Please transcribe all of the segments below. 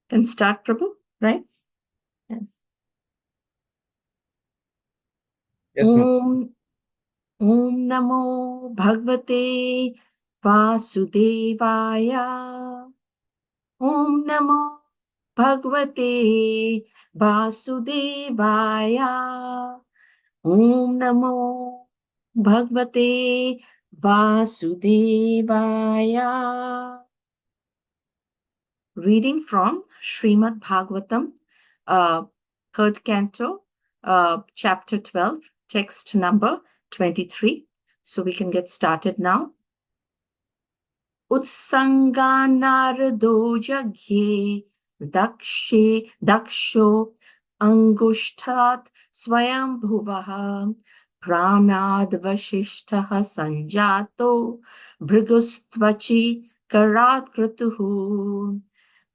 Can start, Prabhu, right? Yes. Yes, ma'am. Om Namo Bhagavate Vasudevaya. Om Namo Bhagavate Vasudevaya. Om Namo Bhagavate Vasudevaya. Reading from Srimad Bhagavatam, third canto, chapter 12, text number 23. So we can get started now. Utsanga narado jagye daksho angushtat swayam bhuvaha pranad vashishtaha sanjato bhrigustvachi karat kratuhu.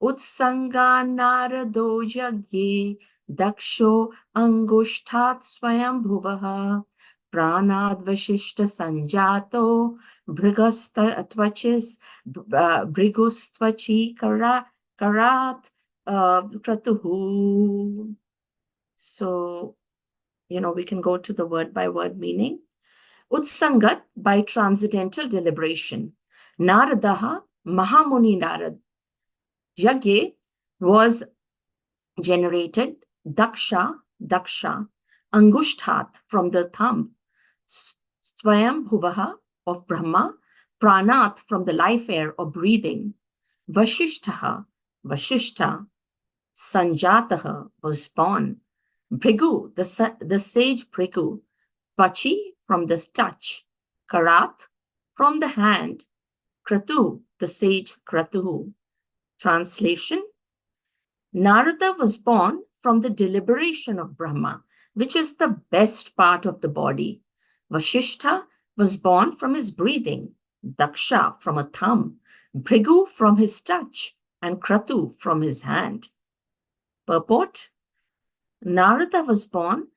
Utsanga narado jagye daksho angushtat swayam bhuvaha pranad vashishta sanjato Brigustvachi karat kratuhu. So, we can go to the word by word meaning. Utsangat, by transcendental deliberation. Naradaha, Mahamuni Narad. Yagye was generated, Daksha, Angushtat, from the thumb, Swayam Bhuvaha, of Brahma, Pranat, from the life air or breathing, Vashishtaha, Vashishta, Sanjataha, was born, Bhrigu, the sage Bhrigu, Pachi, from the touch, Karat, from the hand, Kratu, the sage Kratuhu. Translation: Narada was born from the deliberation of Brahma, which is the best part of the body. Vashishta was born from his breathing, Daksha from a thumb, Bhrigu from his touch, and Kratu from his hand. Purport: Narada was born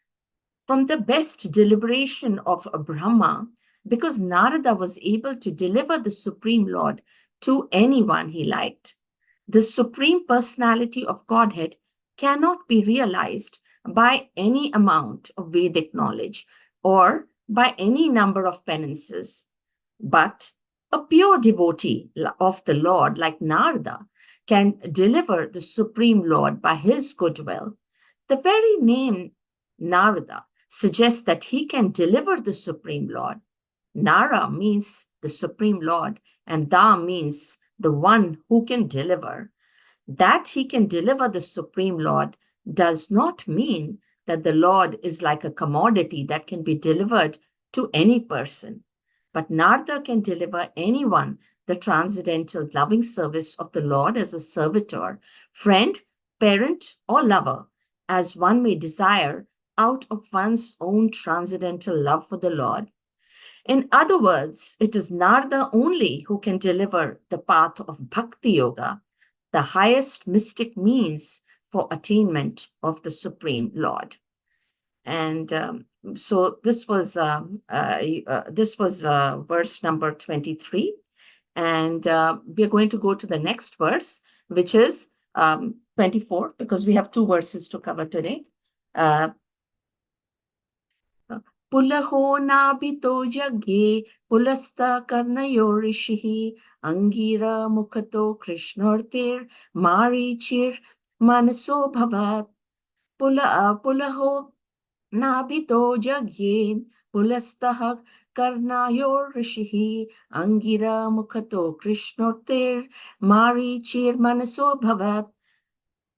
from the best deliberation of Brahma because Narada was able to deliver the Supreme Lord to anyone he liked. The Supreme Personality of Godhead cannot be realized by any amount of Vedic knowledge or by any number of penances. But a pure devotee of the Lord like Narada can deliver the Supreme Lord by his goodwill. The very name Narada suggests that he can deliver the Supreme Lord. Nara means the Supreme Lord, and Da means the one who can deliver. That he can deliver the Supreme Lord does not mean that the Lord is like a commodity that can be delivered to any person. But Narada can deliver anyone the transcendental loving service of the Lord as a servitor, friend, parent, or lover, as one may desire out of one's own transcendental love for the Lord. In other words, it is Narada only who can deliver the path of Bhakti Yoga, the highest mystic means for attainment of the Supreme Lord. And so this was verse number 23. And we're going to go to the next verse, which is 24, because we have two verses to cover today. Pulaho nabito jagye pulasta karnayo rishihi angira mukhato krishnartir marichir manaso bhavat pulaho nabito jagye pulastah karnayo rishihi angira mukhato krishnartir marichir manaso bhavat.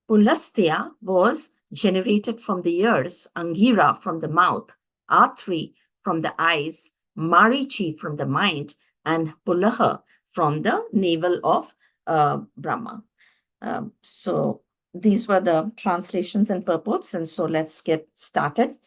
Pulastya was generated from the ears, Angira from the mouth, Atri from the eyes, Marichi from the mind, and Pulaha from the navel of Brahma. So these were the translations and purports, and so let's get started.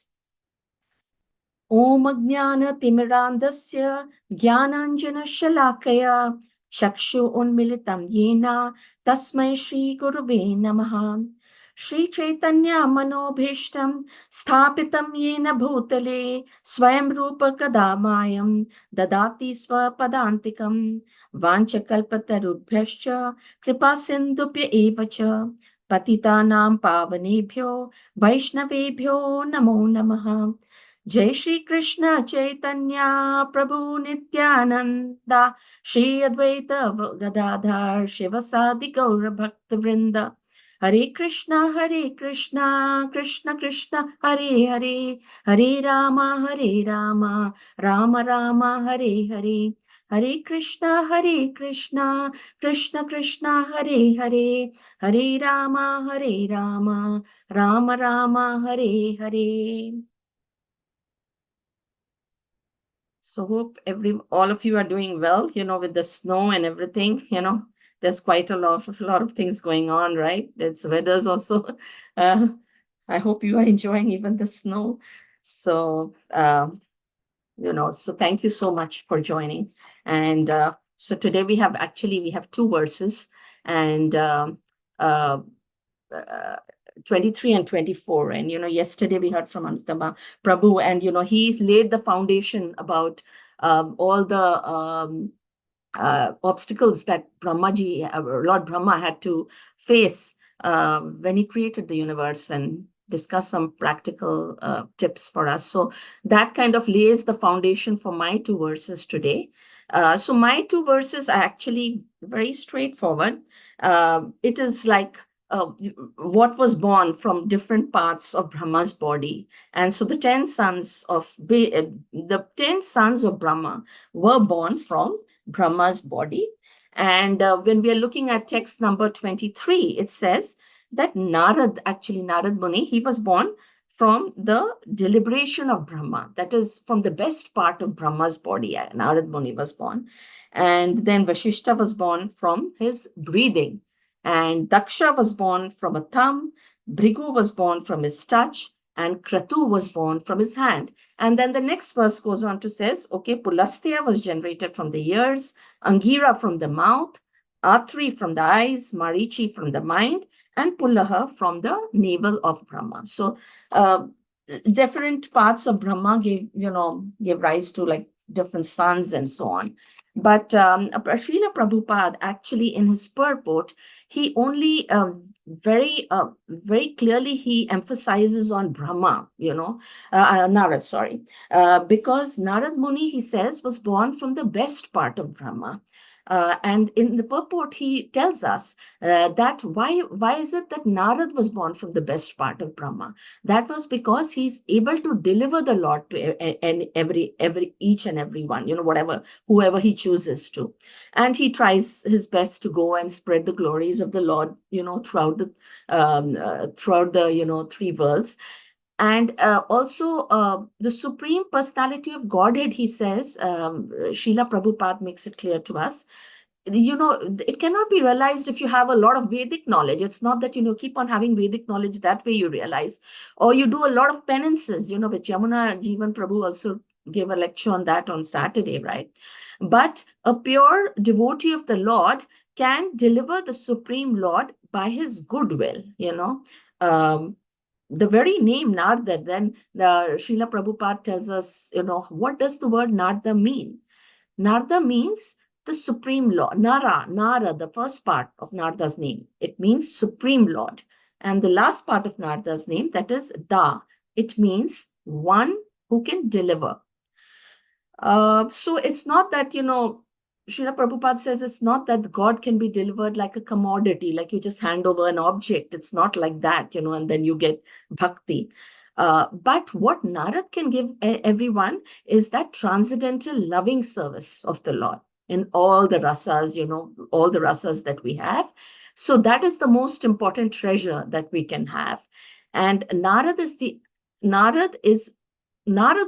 Om Ajnana Timirandasya Jnananjana Shalakaya Chakshu Unmilitam Yena Tasmai Shri Guruve Namaha. Shri Chaitanya Manobhishtam Sthapitam Yena Bhutale Swayam Rupa Kadamayam Dadati Swapadantikam Vanchakalpatarubhyascha Kripa Sindhupya Evacha Patitanam pavanebhyo Vaishnavebhyo namo namaha. Jai Shri Krishna Chaitanya Prabhu Nityananda Shri Advaita Gadadhar Shivasadi Gaura Bhakta Vrinda. Hare Krishna, Krishna Krishna, Hare Hare, Hare Rama, Rama Rama, Hare Hare. Hare Krishna, Krishna Krishna, Hare Hare, Hare Rama, Rama Rama, Hare Hare. So hope all of you are doing well, with the snow and everything, there's quite a lot of things going on, right? It's weather's also, I hope you are enjoying even the snow. So, so thank you so much for joining. And so today we have two verses, and 23 and 24. And, yesterday we heard from Anutama Prabhu, and, he's laid the foundation about all the obstacles that Lord Brahma had to face when he created the universe, and discuss some practical tips for us. So that kind of lays the foundation for my two verses today. So my two verses are actually very straightforward. It is like what was born from different parts of Brahma's body. And so the 10 sons of Brahma were born from Brahma's body. And when we are looking at text number 23, it says that Narad Muni, he was born from the deliberation of Brahma. That is from the best part of Brahma's body. Narad Muni was born. And then Vashishta was born from his breathing. And Daksha was born from a thumb. Bhrigu was born from his touch. And Kratu was born from his hand. And then the next verse goes on to says, okay, Pulastya was generated from the ears, Angira from the mouth, Atri from the eyes, Marichi from the mind, and Pullaha from the navel of Brahma. So different parts of Brahma gave rise to like different sons and so on. But Srila Prabhupada, actually in his purport, he only very clearly he emphasizes on Brahma, Narad, sorry, because Narad Muni, he says, was born from the best part of Brahma. And in the purport, he tells us that why is it that Narad was born from the best part of Brahma? That was because he's able to deliver the Lord to each and every one, whoever he chooses to. And he tries his best to go and spread the glories of the Lord, throughout the three worlds. And also the Supreme Personality of Godhead, he says, Srila Prabhupada makes it clear to us, it cannot be realized if you have a lot of Vedic knowledge. It's not that, keep on having Vedic knowledge, that way you realize, or you do a lot of penances, which Yamuna Jivan Prabhu also gave a lecture on that on Saturday, right? But a pure devotee of the Lord can deliver the Supreme Lord by his goodwill, the very name Narda, then the Srila Prabhupada tells us, what does the word Narda mean? Narda means the Supreme Lord. Nara, the first part of Narda's name, it means Supreme Lord. And the last part of Narda's name, that is Da, it means one who can deliver. So it's not that, Srila Prabhupada says it's not that God can be delivered like a commodity, like you just hand over an object. It's not like that, and then you get bhakti. But what Narad can give everyone is that transcendental loving service of the Lord in all the rasas, all the rasas that we have. So that is the most important treasure that we can have. And Narad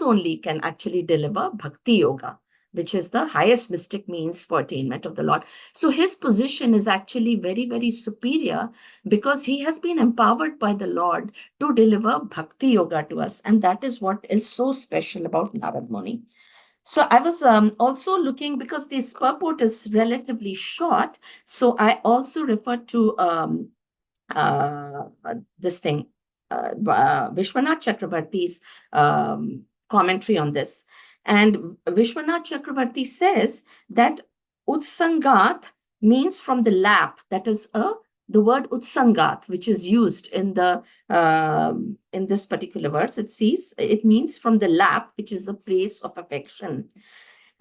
only can actually deliver bhakti yoga, which is the highest mystic means for attainment of the Lord. So his position is actually very, very superior because he has been empowered by the Lord to deliver bhakti yoga to us. And that is what is so special about Narad Muni. So I was also looking, because this purport is relatively short, so I also referred to this thing, Vishwanath Chakravarti's commentary on this. And Vishwanath Chakravarti says that Utsangat means from the lap, that is a the word utsangat, which is used in this particular verse, it means from the lap, which is a place of affection.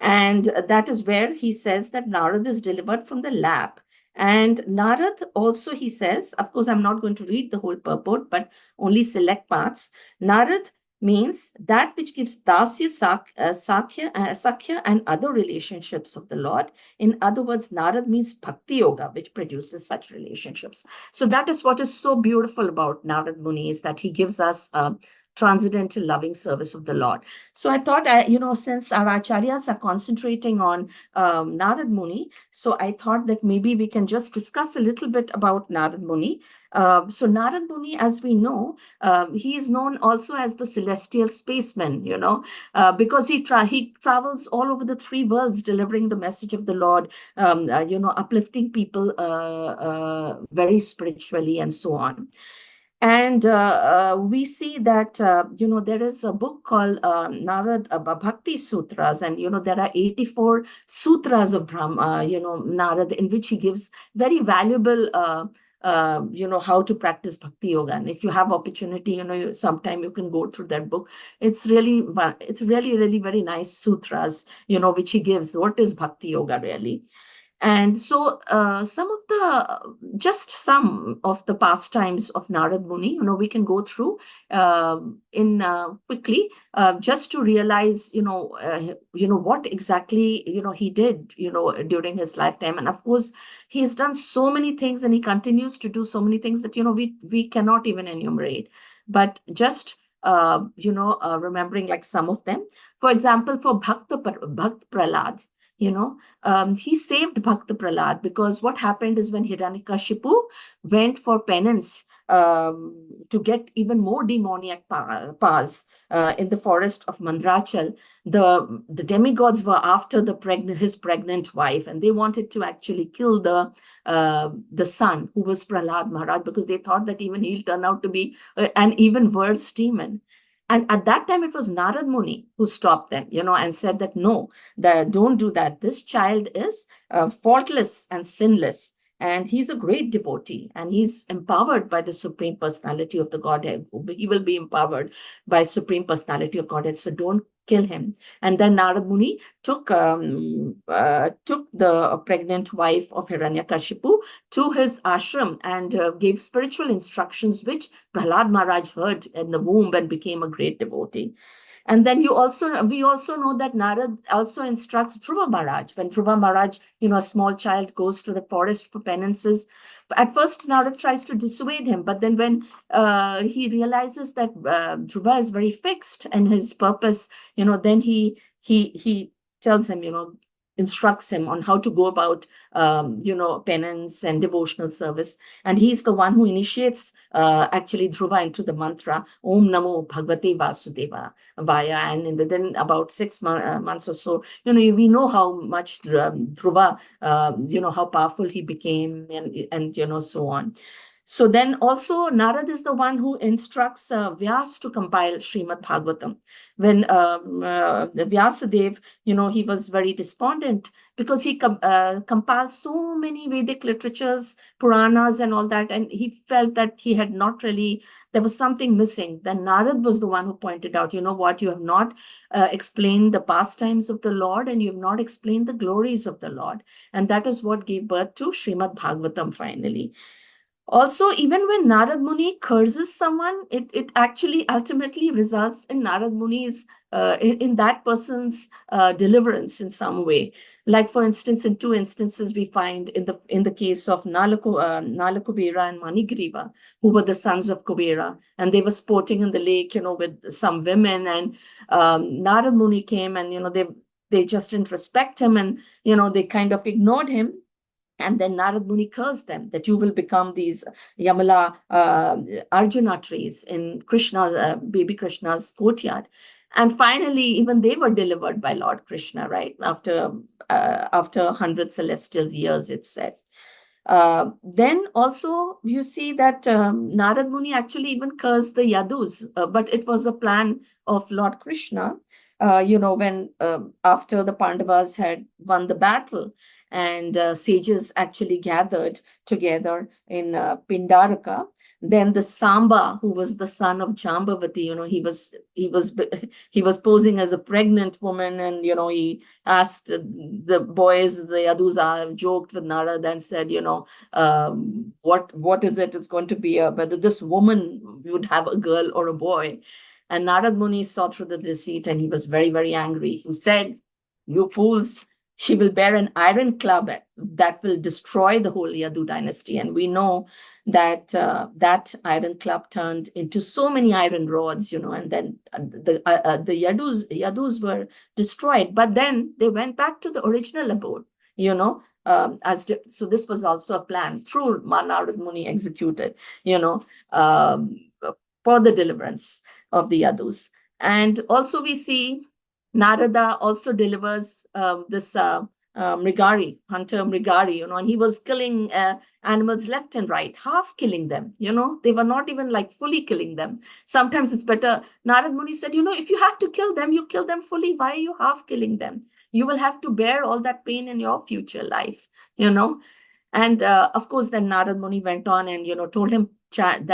And that is where he says that Narad is delivered from the lap. And Narad also, he says, of course, I'm not going to read the whole purport, but only select parts. Narad means that which gives dasya, sakhya, and other relationships of the Lord. In other words, Narad means bhakti yoga, which produces such relationships. So that is what is so beautiful about Narad Muni, is that he gives us transcendental loving service of the Lord. So I thought, since our acharyas are concentrating on Narad Muni, so I thought that maybe we can just discuss a little bit about Narad Muni. So Narad Muni, as we know, he is known also as the celestial spaceman, because he travels all over the three worlds, delivering the message of the Lord, uplifting people very spiritually and so on. And we see that, there is a book called Narad Bhakti Sutras, and, there are 84 sutras of Brahma, Narad, in which he gives very valuable, how to practice Bhakti Yoga. And if you have opportunity, sometime you can go through that book. It's really, really very nice sutras, which he gives. What is Bhakti Yoga really? And so some of the pastimes of Narad Muni, we can go through in quickly, just to realize, what exactly, he did, during his lifetime. And of course, he has done so many things, and he continues to do so many things that, we cannot even enumerate. But just, remembering like some of them. For example, for Bhakt Prahlad, he saved Bhakta Prahlad, because what happened is when Hiranyakashipu went for penance to get even more demoniac powers in the forest of Mandrachal, the demigods were after his pregnant wife, and they wanted to actually kill the son, who was Prahlad Maharaj, because they thought that even he'll turn out to be an even worse demon. And at that time, it was Narad Muni who stopped them, and said that, no, don't do that. This child is faultless and sinless. And he's a great devotee, and he's empowered by the Supreme Personality of the Godhead. He will be empowered by Supreme Personality of Godhead. So don't kill him. And then Narad Muni took the pregnant wife of Hiranyakashipu to his ashram and gave spiritual instructions, which Prahlad Maharaj heard in the womb and became a great devotee. And then we also know that Narad also instructs Dhruva Maharaj. When Dhruva Maharaj, a small child, goes to the forest for penances, at first Narad tries to dissuade him, but then when he realizes that Dhruva is very fixed in his purpose, then he tells him, instructs him on how to go about, penance and devotional service. And he's the one who initiates actually Dhruva into the mantra, Om Namo Bhagavate Vasudeva Vaya. And then about 6 months or so, we know how much Dhruva, how powerful he became, and so on. So then also Narad is the one who instructs Vyas to compile Srimad Bhagavatam. When Vyasadev, he was very despondent, because he compiled so many Vedic literatures, Puranas and all that, and he felt that he had not really, there was something missing. Then Narad was the one who pointed out, what, you have not explained the pastimes of the Lord, and you have not explained the glories of the Lord. And that is what gave birth to Srimad Bhagavatam finally. Also, even when Narad Muni curses someone, it actually ultimately results in Narad Muni's, in that person's deliverance in some way. Like, for instance, in 2 instances, we find in the case of Nalakubera and Manigriva, who were the sons of Kubera, and they were sporting in the lake, with some women, and Narad Muni came, and, they just didn't respect him, and, they kind of ignored him. And then Narad Muni cursed them that you will become these Yamala Arjuna trees in baby Krishna's courtyard. And finally, even they were delivered by Lord Krishna, right? After 100 celestial years, it's said. Then also you see that Narad Muni actually even cursed the Yadus, but it was a plan of Lord Krishna, when after the Pandavas had won the battle. and sages actually gathered together in Pindaraka. Then the Samba, who was the son of Jambavati, he was posing as a pregnant woman, and he asked the boys, the Yaduza, joked with Narad and said, what is it? It's going to be whether this woman would have a girl or a boy. And Narad Muni saw through the deceit, and he was very, very angry. He said, "You fools, she will bear an iron club that will destroy the whole Yadu dynasty." And we know that that iron club turned into so many iron rods, and then the Yadus were destroyed. But then they went back to the original abode, so this was also a plan through Narad Muni executed, um, for the deliverance of the Yadus. And also we see Narada also delivers this Mrigari, hunter Mrigari, and he was killing animals left and right, half killing them, they were not even like fully killing them. Sometimes it's better. Narad Muni said, if you have to kill them, you kill them fully. Why are you half killing them? You will have to bear all that pain in your future life, And of course, then Narad Muni went on and, told him chant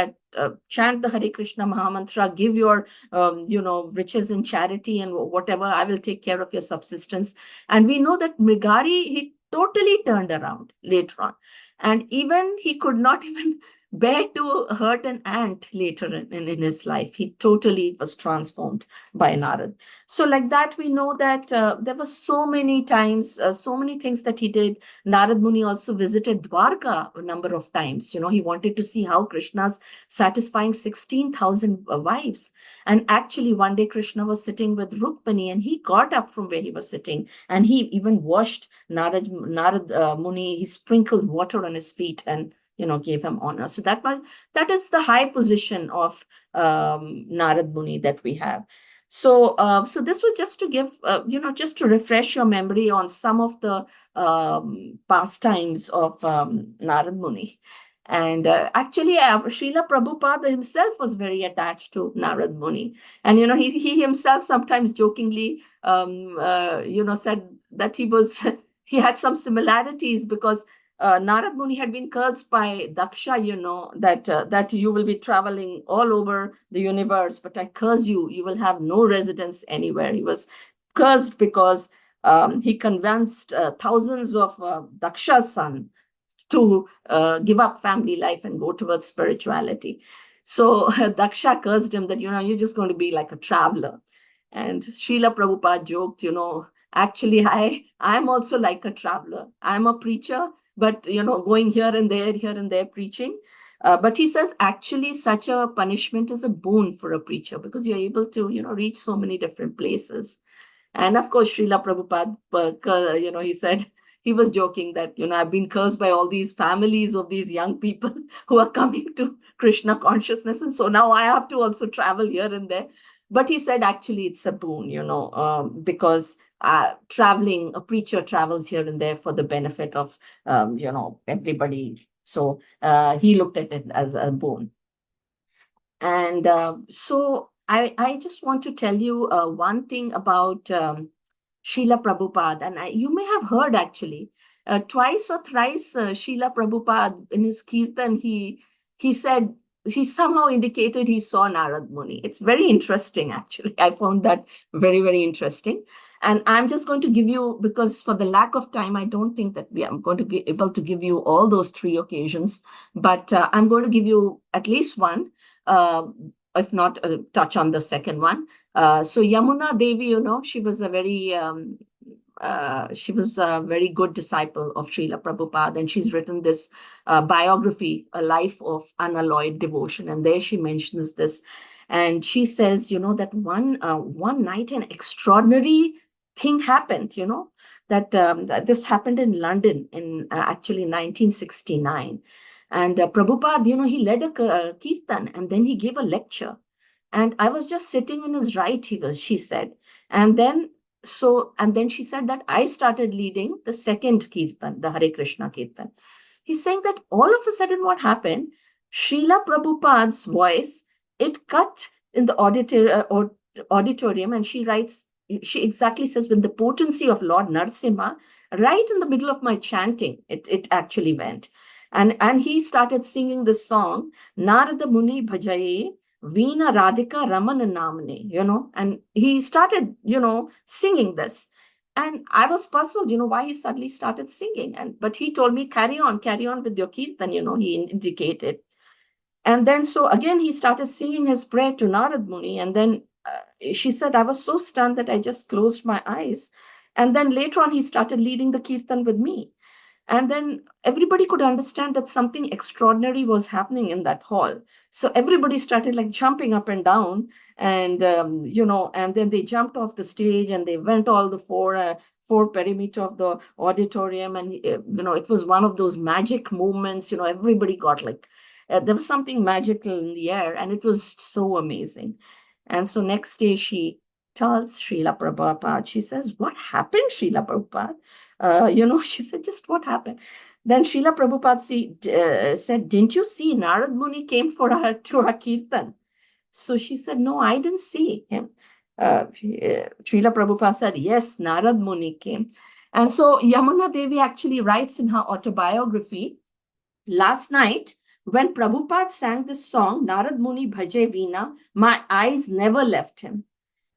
the Hare Krishna Mahamantra, give your, riches in charity and whatever, I will take care of your subsistence. And we know that Mrigari, he totally turned around later on. And even he could not even bear to hurt an ant later in his life. He totally was transformed by Narad. So like that, we know that there were so many times, so many things that he did. Narad Muni also visited Dwarka a number of times. He wanted to see how Krishna's satisfying 16,000 wives. And actually, one day Krishna was sitting with Rukmani, and he got up from where he was sitting, and he even washed Narad Muni. He sprinkled water on his feet and gave him honor. So that is the high position of Narad Muni that we have. So this was just to give, just to refresh your memory on some of the pastimes of Narad Muni. And actually, Srila Prabhupada himself was very attached to Narad Muni. And, he himself sometimes jokingly, said that he had some similarities, because Narad Muni had been cursed by Daksha, that you will be traveling all over the universe, but I curse you, you will have no residence anywhere. He was cursed because he convinced thousands of Daksha's sons to give up family life and go towards spirituality. So Daksha cursed him that, you're just going to be like a traveler. And Srila Prabhupada joked, actually, I'm also like a traveler. I'm a preacher, but, going here and there preaching. But he says, actually, such a punishment is a boon for a preacher, because you're able to, reach so many different places. And of course, Srila Prabhupada, he said, he was joking that, I've been cursed by all these families of these young people who are coming to Krishna consciousness. And so now I have to also travel here and there. But he said, actually, it's a boon, because traveling, a preacher travels here and there for the benefit of, everybody. So he looked at it as a boon. And so I just want to tell you one thing about Srila Prabhupada. And you may have heard, actually, twice or thrice, Srila Prabhupada, in his kirtan, he said, he somehow indicated he saw Narad Muni. It's very interesting, actually. I found that very, very interesting. And I'm just going to give you, because for the lack of time, I don't think that I'm going to be able to give you all those 3 occasions. But I'm going to give you at least one, if not touch on the second one. So Yamuna Devi, she was a very good disciple of Srila Prabhupada, and she's written this biography, A Life of Unalloyed Devotion, and there she mentions this. And she says, that one night an extraordinary thing happened, that this happened in London in actually 1969. And Prabhupada, he led a kirtan, and then he gave a lecture. And I was just sitting in his right, she said. And then she said that I started leading the second kirtan, the Hare Krishna kirtan. He's saying that all of a sudden what happened, Srila Prabhupada's voice, it cut in the auditorium, and she writes, she exactly says, with the potency of Lord Narasimha, right in the middle of my chanting, it actually went. And he started singing this song, Narada Muni Bhajaye, Veena Radhika Ramana Namane, and he started, singing this. And I was puzzled, why he suddenly started singing. But he told me, carry on with your kirtan, he indicated. And then, so again, he started singing his prayer to Narad Muni. And then she said, I was so stunned that I just closed my eyes. And then later on, he started leading the kirtan with me. And then everybody could understand that something extraordinary was happening in that hall. So everybody started like jumping up and down, and and then they jumped off the stage and they went all the four perimeter of the auditorium, and it was one of those magic moments. Everybody got like there was something magical in the air, and it was so amazing. And so next day she tells Srila Prabhupada, she says, "What happened, Srila Prabhupada?" She said, just what happened? Then Srila Prabhupada said, didn't you see Narad Muni came to our kirtan? So she said, no, I didn't see him. Srila Prabhupada said, yes, Narad Muni came. And so Yamuna Devi actually writes in her autobiography, last night, when Prabhupada sang this song, Narad Muni Bhaje Veena, my eyes never left him.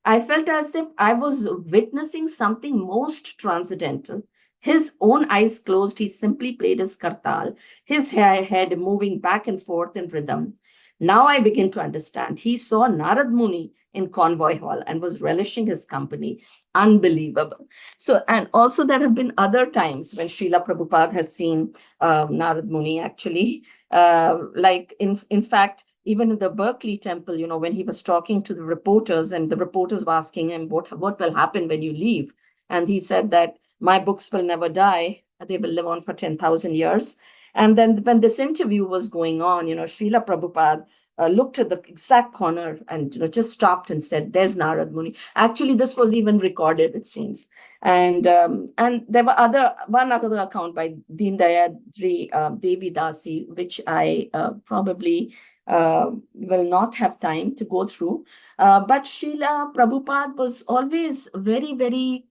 I felt as if I was witnessing something most transcendental. His own eyes closed, he simply played his kartal, his head moving back and forth in rhythm. Now I begin to understand. He saw Narad Muni in Convoy Hall and was relishing his company. Unbelievable. So, and also there have been other times when Srila Prabhupada has seen Narad Muni actually. Like in fact, even in the Berkeley temple, when he was talking to the reporters and the reporters were asking him, what will happen when you leave? And he said that my books will never die. They will live on for 10,000 years. And then when this interview was going on, Srila Prabhupada looked at the exact corner and just stopped and said, there's Narad Muni. Actually, this was even recorded, it seems. And there were one other account by Deendayadri Devi Dasi, which I probably will not have time to go through. But Srila Prabhupada was always very, very,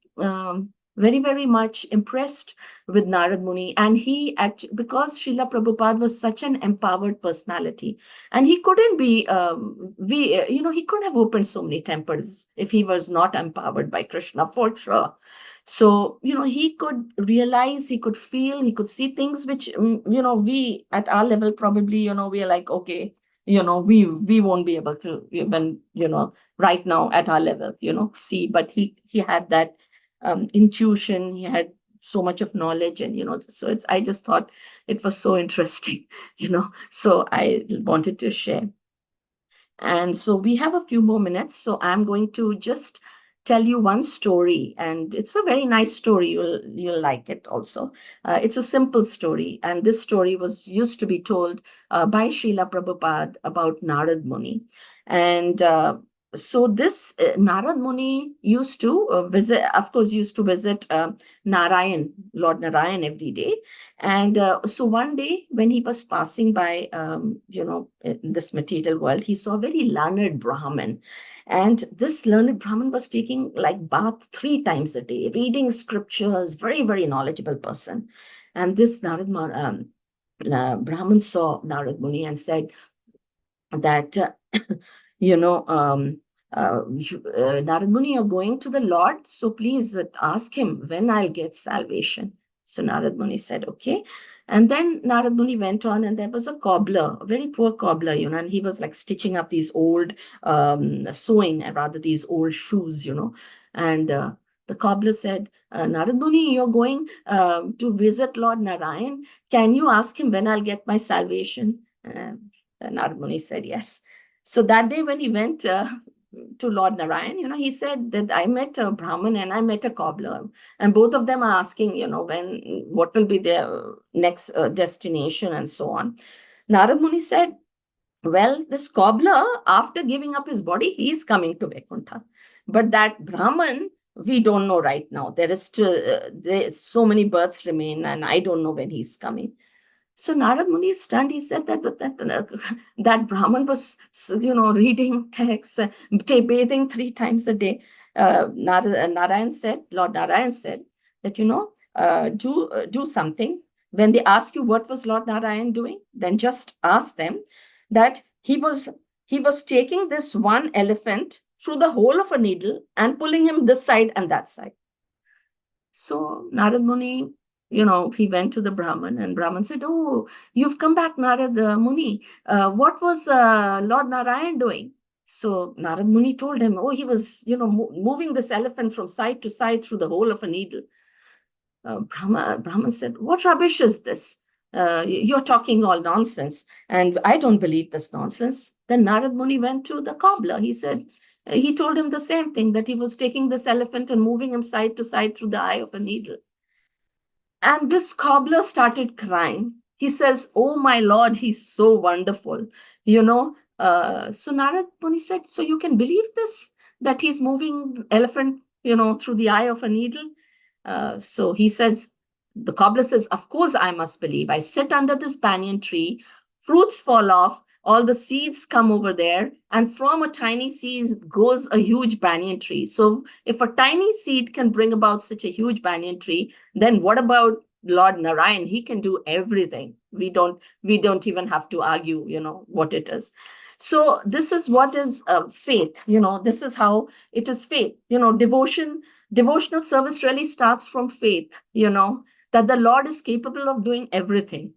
very much impressed with Narad Muni. And because Srila Prabhupada was such an empowered personality, and he couldn't be, he couldn't have opened so many temples if he was not empowered by Krishna, for sure. So, he could realize, he could feel, he could see things which, we at our level probably, we are like, okay, we won't be able to even, right now at our level, see, but he had that intuition, he had so much of knowledge, and, so I just thought it was so interesting, so I wanted to share. And so we have a few more minutes, so I'm going to just tell you one story, and it's a very nice story. You'll like it also. It's a simple story, and this story was used to be told by Srila Prabhupada about Narad Muni. And so this Narad Muni used to visit Narayan, Lord Narayan, every day. And so one day when he was passing by, in this material world, he saw a very learned Brahmin. And this learned Brahmin was taking like bath 3 times a day, reading scriptures, very, very knowledgeable person. And this Brahmin saw Narad Muni and said that, Narad Muni, you're going to the Lord, so please ask him when I'll get salvation. So Narad Muni said, okay. And then Narad Muni went on, and there was a cobbler, a very poor cobbler, and he was like stitching up these old, sewing, rather these old shoes, and the cobbler said, Narad Muni, you're going to visit Lord Narayan. Can you ask him when I'll get my salvation? Narad Muni said, yes. So that day when he went to Lord Narayan, he said that I met a Brahmin and I met a cobbler, and both of them are asking, what will be their next destination and so on. Narad Muni said, well, this cobbler, after giving up his body, he is coming to Vaikuntha. But that Brahmin, we don't know right now. There is still, so many births remain, and I don't know when he's coming. So Narad Muni is stunned. He said that Brahman was, reading texts, bathing 3 times a day. Lord Narayan said that, do something. When they ask you what was Lord Narayan doing, then just ask them that he was taking this one elephant through the hole of a needle and pulling him this side and that side. So Narad Muni, he went to the Brahman, and Brahman said, "Oh, you've come back, Narad Muni. What was Lord Narayan doing?" So Narad Muni told him, "Oh, he was, moving this elephant from side to side through the hole of a needle." Brahman said, "What rubbish is this? You're talking all nonsense, and I don't believe this nonsense." Then Narad Muni went to the cobbler. He told him the same thing, that he was taking this elephant and moving him side to side through the eye of a needle. And this cobbler started crying. He says, "Oh, my Lord, he's so wonderful." So Narad Muni said, "So you can believe this, that he's moving elephant, through the eye of a needle?" So the cobbler says, "Of course I must believe. I sit under this banyan tree, fruits fall off, all the seeds come over there, and from a tiny seed grows a huge banyan tree. So if a tiny seed can bring about such a huge banyan tree, then what about Lord Narayan? He can do everything. We don't even have to argue, what it is." So this is what is faith. This is how it is faith. Devotional service really starts from faith, that the Lord is capable of doing everything,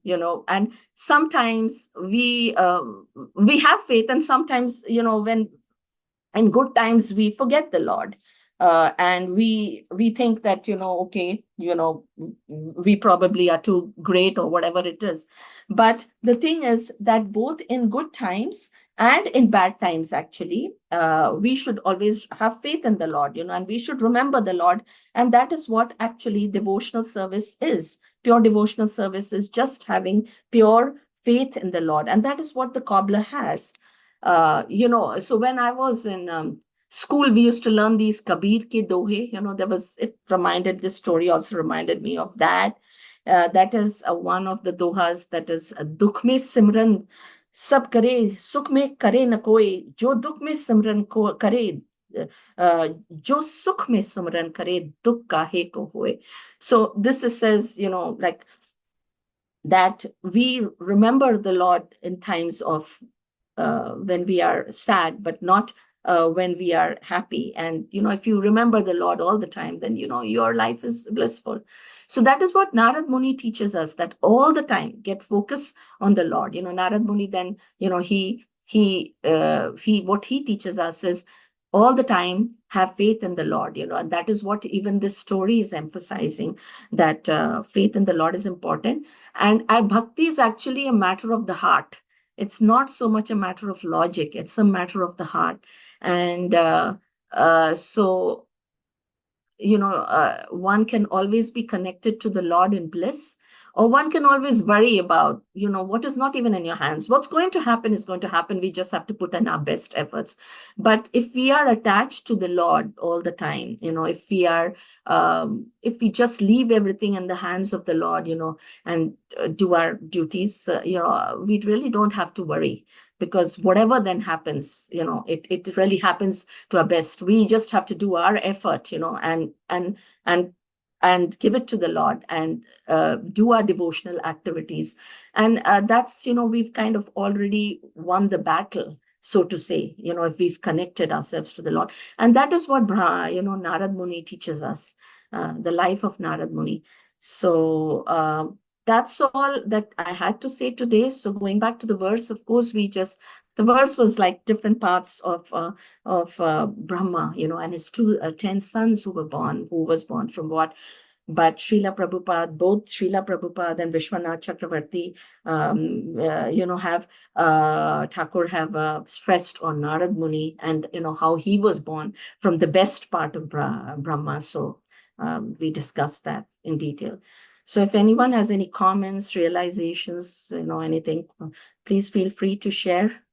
and sometimes we have faith, and sometimes, when in good times we forget the Lord, and we think that, okay, we probably are too great or whatever it is. But the thing is that both in good times and in bad times, actually, we should always have faith in the Lord, and we should remember the Lord. And that is what actually devotional service is. Pure devotional service is just having pure faith in the Lord, and that is what the cobbler has. So when I was in school, we used to learn these Kabir ke dohe. This story also reminded me of that. That is one of the dohas, that is, dukh mein simran sab kare, sukh mein kare na koi, jo dukh mein simran ko kare, jo sukh mein simran kare, dukh kahe ko hoye. So says, like, that we remember the Lord in times of when we are sad, but not when we are happy. And, if you remember the Lord all the time, then, your life is blissful. So that is what Narad Muni teaches us, that all the time get focus on the Lord. Narad Muni then, what he teaches us is all the time have faith in the Lord, and that is what even this story is emphasizing, that faith in the Lord is important. And bhakti is actually a matter of the heart. It's not so much a matter of logic. It's a matter of the heart. And so, one can always be connected to the Lord in bliss, or one can always worry about, what is not even in your hands. What's going to happen is going to happen. We just have to put in our best efforts. But if we are attached to the Lord all the time, if we just leave everything in the hands of the Lord, and do our duties, we really don't have to worry, because whatever then happens, it really happens to our best. We just have to do our effort, and give it to the Lord, and do our devotional activities. And that's, we've kind of already won the battle, so to say, if we've connected ourselves to the Lord. And that is what, Narad Muni teaches us, the life of Narad Muni. So that's all that I had to say today. So going back to the verse, of course, the verse was like different parts of Brahma, and his 10 sons who was born from what. But both Srila Prabhupada and Vishwanath Chakravarti, have Thakur have stressed on Narad Muni, and how he was born from the best part of Brahma. So we discussed that in detail. So if anyone has any comments, realizations, anything, please feel free to share.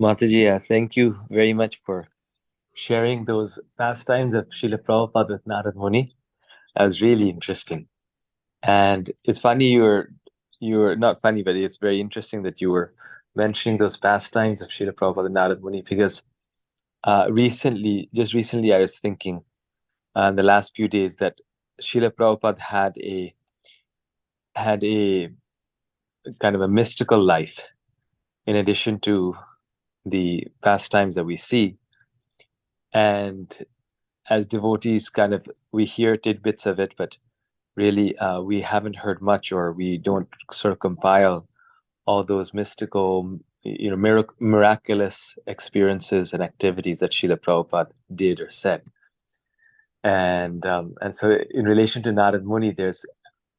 Mataji, thank you very much for sharing those pastimes of Srila Prabhupada with Narad Muni. That was really interesting. And it's funny you were not funny, but it's very interesting that you were mentioning those pastimes of Srila Prabhupada and Narad Muni, because just recently, I was thinking in the last few days that Srila Prabhupada had a kind of a mystical life in addition to the pastimes that we see. And as devotees, kind of we hear tidbits of it, but really we haven't heard much, or we don't sort of compile all those mystical, miraculous experiences and activities that Srila Prabhupada did or said. And so in relation to Narad Muni, there's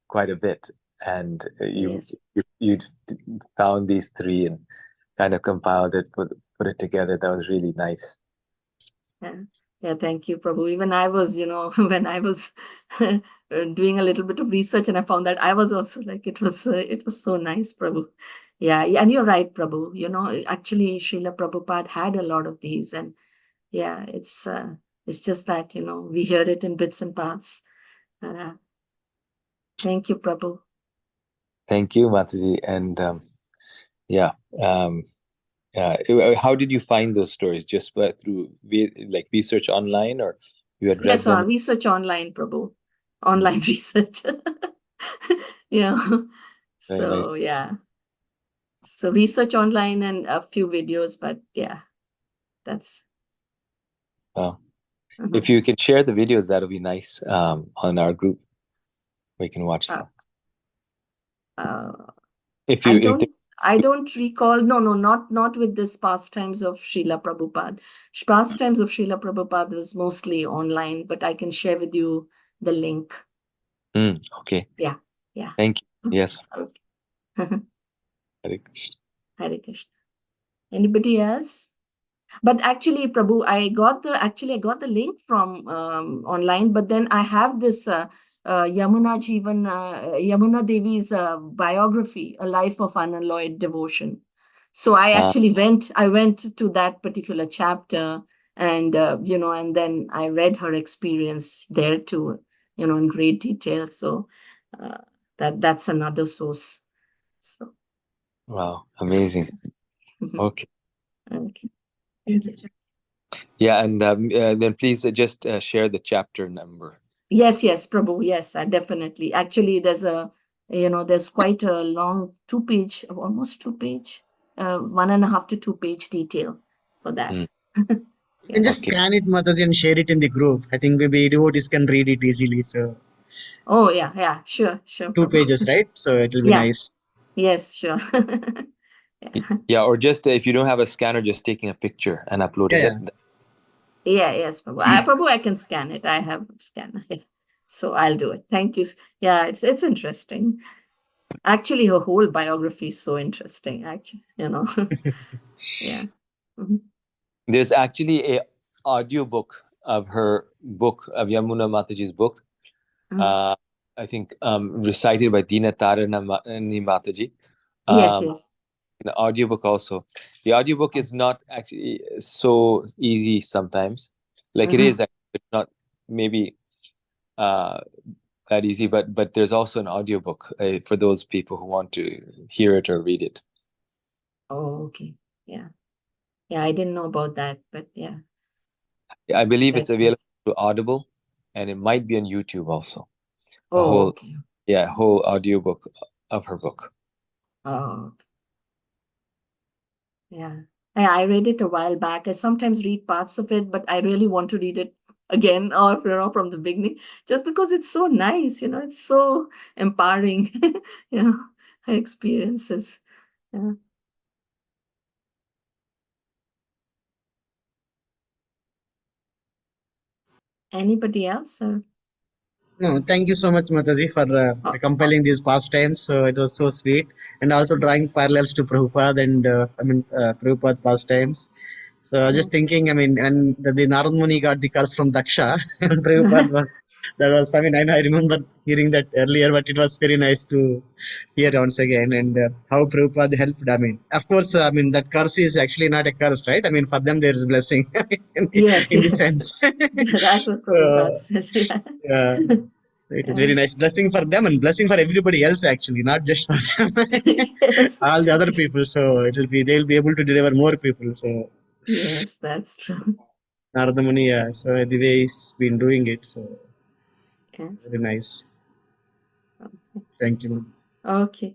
quite a bit. And Yes. you found these three and kind of compiled it, put it together. That was really nice. Yeah, thank you, Prabhu. Even I was, when I was doing a little bit of research, and I found that I was also like, it was so nice, Prabhu. Yeah, and you're right, Prabhu. Actually, Srila Prabhupada had a lot of these, and yeah, it's just that we hear it in bits and parts. Thank you, Prabhu. Thank you, Mataji. And how did you find those stories? Just through like research online, or you had read Yes, them? research online, Prabhu. Online research. Yeah. Very nice. So yeah. So research online and a few videos, but yeah, that's. If you can share the videos, that'll be nice. On our group, we can watch them. I don't recall. No, not with this pastimes of Srila Prabhupada. Pastimes of Srila Prabhupada was mostly online, but I can share with you the link. Okay. Yeah. Thank you. Yes. Hare Krishna. Hare Krishna. Anybody else? But actually, Prabhu, I got the link from online, but then I have this Yamuna Devi's biography, A Life of Unalloyed Devotion. So I actually went to that particular chapter, and and then I read her experience there too, in great detail. So that's another source. So. Wow, amazing. Okay. Okay. Yeah, and then please just share the chapter number. Yes, Prabhu. Yes, definitely. Actually, there's quite a long 2-page, almost 2-page, 1.5 to 2-page detail for that. You can just scan it, Mataji, and share it in the group. I think maybe devotees can read it easily. So. Oh yeah, sure. 2 Prabhu. pages, right? So it will be nice. Yes, sure. Yeah, or just if you don't have a scanner, just taking a picture and uploading it. Yeah, yes, Prabhu. I can scan it. I have a scanner. So I'll do it. Thank you. Yeah, it's interesting. Actually, her whole biography is so interesting, actually, Yeah. There's actually a audiobook of her book, of Yamuna Mataji's book. I think recited by Dina Taranani Mataji. Yes. The audiobook also. The audiobook is not actually so easy sometimes. Like it is, it's not maybe that easy, but there's also an audiobook for those people who want to hear it or read it. Oh, okay. Yeah, I didn't know about that, but yeah. I believe it's available through Audible, and it might be on YouTube also. Okay. Yeah, whole audiobook of her book. Oh, okay. Yeah. I read it a while back. I sometimes read parts of it, but I really want to read it again, or from the beginning, just because it's so nice. It's so empowering. Experiences. Yeah. Anybody else? Or? No, thank you so much, Mataji, for compiling these pastimes. So it was so sweet, and also drawing parallels to Prabhupada and Prabhupada pastimes. So I was just thinking, and the Narad Muni got the curse from Daksha, and Prabhupada was. That was, I remember hearing that earlier, but it was very nice to hear once again, and how Prabhupada helped. Of course, that curse is actually not a curse, right? For them, there is blessing in Yes. the sense. That's what Prabhupada said. Yeah. So it is Yeah. very nice blessing for them and blessing for everybody else actually, not just for them. Yes. All the other people. So they'll be able to deliver more people. So Yes, that's true. Narada Muni, yeah. So the way he's been doing it. So Yes. very nice. Okay. Thank you. Okay.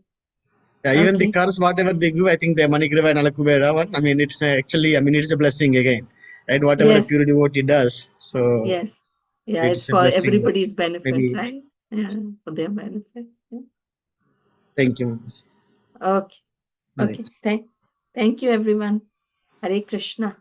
Yeah, even the Okay. cars, whatever they give, I think the Manigriva and Alakubera one, I mean, it's actually, I mean, it's a blessing again, right? Whatever a pure Yes. devotee does. So Yes. Yeah, it's it's a for blessing. everybody's benefit, Maybe, right? Yeah, for their benefit. Yeah. thank you, Mataji. Okay. Right. Okay. Thank you, everyone. Hare Krishna.